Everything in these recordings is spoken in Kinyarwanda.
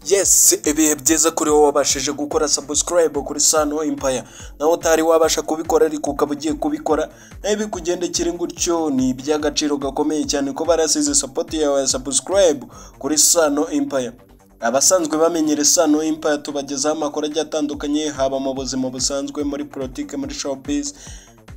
Yes, ibihe byiza kuri wowe wabashije gukora subscribe kuri Sano Empire. Nawe utari wabasha kubikora ariko ukaba ugiye kubikora, nawe bikugendekera gutyo ni iby'agaciro gakomeye cyane ko barasize support yawe ya subscribe kuri Sano Empire. Abasanzwe bamenyere Sano Empire tubagezaho amakuru agiye atandukanye, haba mu buzima busanzwe, muri politike, muri showbiz,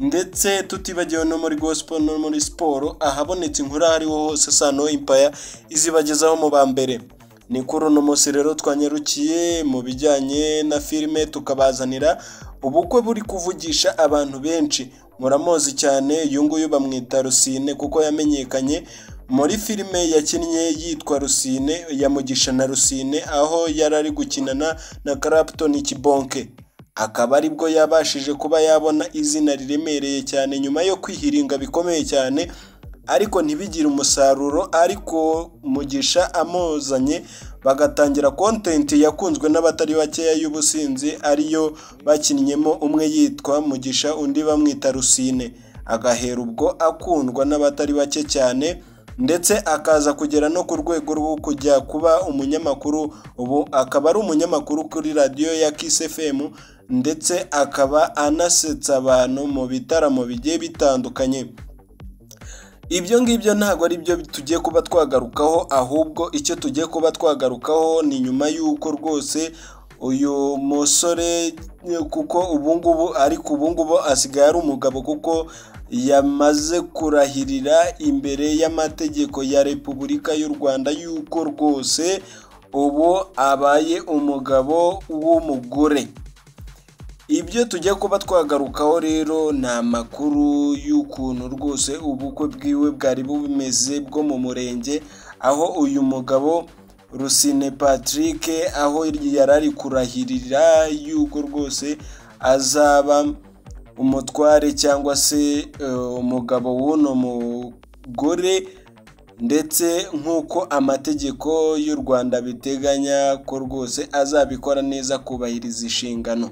ndetse tutibagiwe no muri gospel no muri sport. Ahabonetse inkuru hariho hose Sano Empire izibagezaho mu bambere. Ni kuri uno munsi rero twanyarukiye mu bijyanye na filime, tukabazanira ubukwe buri kuvugisha abantu benshi. Muramuzi cyane, uyu nguyu bamwita Rusine kuko yamenyekanye muri filime yakinnye yitwa Rusine ya Mugisha na Rusine, aho yari ari gukinana na Clapton Kibonke. Akaba aribwo yabashije kuba yabona izina riremereye cyane nyuma yo kwihiringa bikomeye cyane, ariko ntibigire umusaruro. Ariko Mugisha amuzanye bagatangira content yakunzwe n'abatari bakeya y'ubusinzi, ariyo bakinnyemo, umwe yitwa Mugisha undi bamwita Rusine. Agahera ubwo akundwa n'abatari bake cyane, ndetse akaza kugera no ku rwego rwo kujya kuba umunyamakuru. Ubu akaba ari umunyamakuru kuri radio ya Kiss FM, ndetse akaba anasetsa abantu mu bitaramo bigiye bitandukanye. Ibyo ngibyo ntabwo ari byo tugiye kuba twagarukaho, ahubwo icyo tugiye kuba twagarukaho ni nyuma y'uko rwose uyu musore, kuko ubungubu asigaye ari umugabo, kuko yamaze kurahirira imbere y'amategeko ya Repubulika y'u Rwanda y'uko rwose ubu abaye umugabo w'umugore. Ibyo tugiye kuba twagarukaho rero ni amakuru y'ukuntu rwose ubukwe bwiwe bwari bumeze bwo mu murenge, aho uyu mugabo Rusine Patrick aho yari ari kurahirira y'uko rwose azaba umutware cyangwa se umugabo w'uno mugore, ndetse nk'uko amategeko y'u Rwanda biteganya ko rwose azabikora neza, kubahiriza inshingano.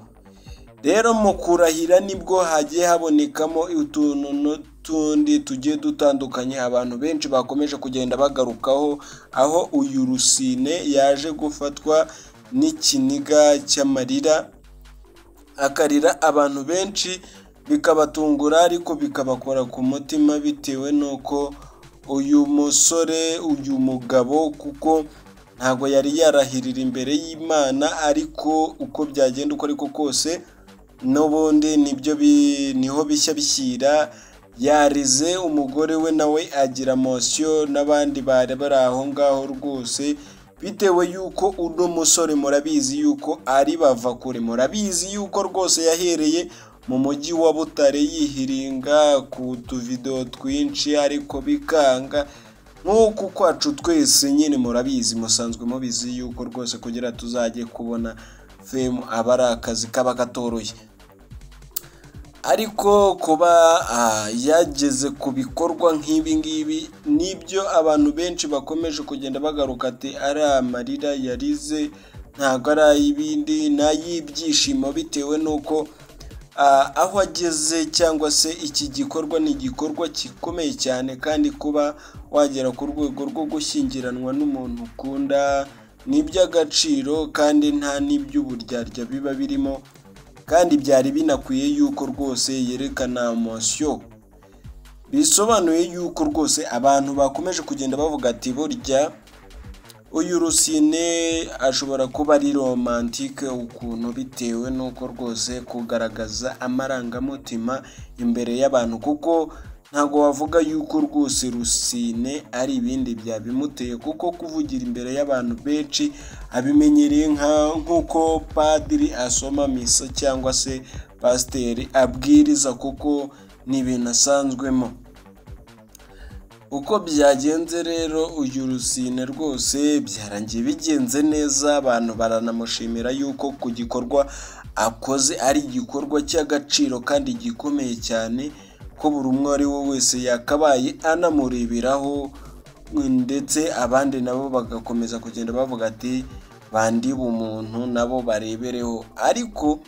Rero mu kurahira nibwo hagiye habonekamo utuntu n'utundi tugiye dutandukanye abantu benshi bakomeje kugenda bagarukaho, aho uyu Rusine yaje gufatwa n'ikiniga cy'amarira, akarira abantu benshi bikabatungura ariko bikabakora ku mutima, bitewe n'uko uyu musore, uyu mugabo, kuko ntago yari yarahirira imbere y'Imana, ariko uko byagenda uko ariko kose n'ubundi niho bishya bishyira. Yarize umugore we nawe agira motion, n'abandi bari bari aho ngaho rwose, bitewe yuko uno musore murabizi yuko ari bava kure. Murabizi yuko rwose yahereye mu mujyi wa Butare yihiringa ku tuvideo twinshi, ariko bikanga nk'uko kwacu twese nyine. Murabizi, musanzwe mubizi yuko rwose kugira tuzajye kubona fame aba ari akazi kaba katoroshye, ariko kuba yageze ku bikorwa nk'ibi ngibi nibyo abantu benshi bakomeje kugenda bagaruka ati ari amarira yarize, ntabwo ari ay'ibindi, n'ay'ibyishimo, bitewe n'uko aho ageze, cyangwa se iki gikorwa ni igikorwa gikomeye cyane, kandi kuba wagera ku rwego rwo gushyingiranwa n'umuntu ukunda ni iby'agaciro, kandi nta n'iby'uburyarya biba birimo, kandi byari binakwiye yuko rwose yerekana emotion. Bisobanuye yuko rwose abantu bakomeje kugenda bavuga ati burya uyu Rusine ashobora kuba ari romantique ukuntu, bitewe n'uko rwose kugaragaza amarangamutima imbere y'abantu, kuko ntago wavuga yuko rwose Rusine ari ibindi byabimuteye, kuko kuvugira imbere y'abantu benshi abimenyereye nk'uko padiri asoma misa cyangwa se pasiteri abwiriza, kuko ni ibintu asanzwemo. Uko byagenze rero uyu Rusine rwose byarangiye bigenze neza, abantu baranamushimira yuko ku gikorwa akoze ari igikorwa cy'agaciro kandi gikomeye cyane, ko buri umwe ari we wese yakabaye anamureberaho, ndetse abandi nabo bagakomeza kugenda bavuga ati bandi bumuntu nabo barebereho. Ariko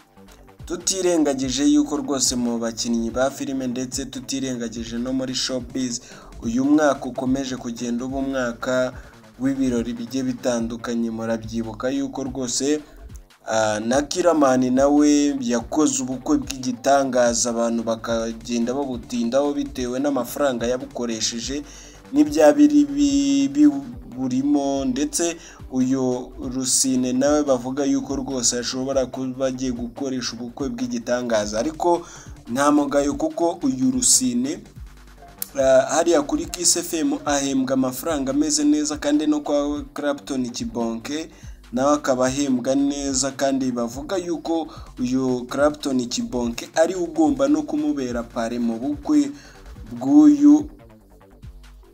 tutirengagije yuko rwose mu bakinnyi ba filime, ndetse tutirengagije no muri showbiz, uyu mwaka ukomeje kugenda uba umwaka w'ibirori bigiye bitandukanye. Murabyibuka yuko rwose na Kiramani nawe yakoze ubukwe bw'igitangaza, abantu bakagenda babutindaho bitewe n'amafaranga yabukoresheje n'ibyabiri burimo, ndetse uyu Rusine nawe bavuga yuko rwose ashobora kuba agiye gukoresha ubukwe bw'igitangaza, ariko nta mugayo kuko uyu Rusine hariya kuri Kiss FM ahembwa amafaranga ameze neza, kandi no kwa Clapton Kibonke nawe akaba ahembwa neza, kandi bavuga yuko uyu Clapton Kibonke ari ugomba no kumubera pare mu bukwe bw'uyu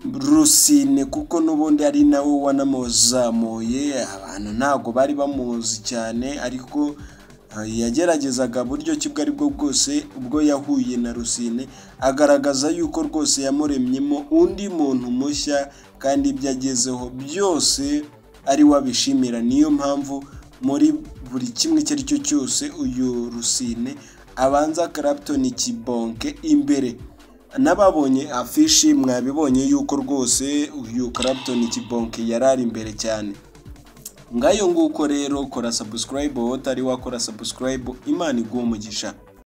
Rusine, kuko n'ubundi ari nawe wanamuzamuye. Abantu ntabwo bari bamuzi cyane, ariko yageragezaga buryo ki bwo aribwo bwose ubwo yahuye na Rusine agaragaza yuko rwose yamuremyemo undi muntu mushya, kandi ibyo agezeho byose ari wabishimira. Niyo mpamvu muri buri kimwe icyo ari cyo cyose uyu Rusine abanza Clapton Kibonke imbere. N'ababonye afishi mwabibonye yuko rwose uyu Clapton Kibonke yarari imbere cyane. Ngayo nguko rero, kora subscribe wowe utari wakora subscribe. Imana iguhe umugisha.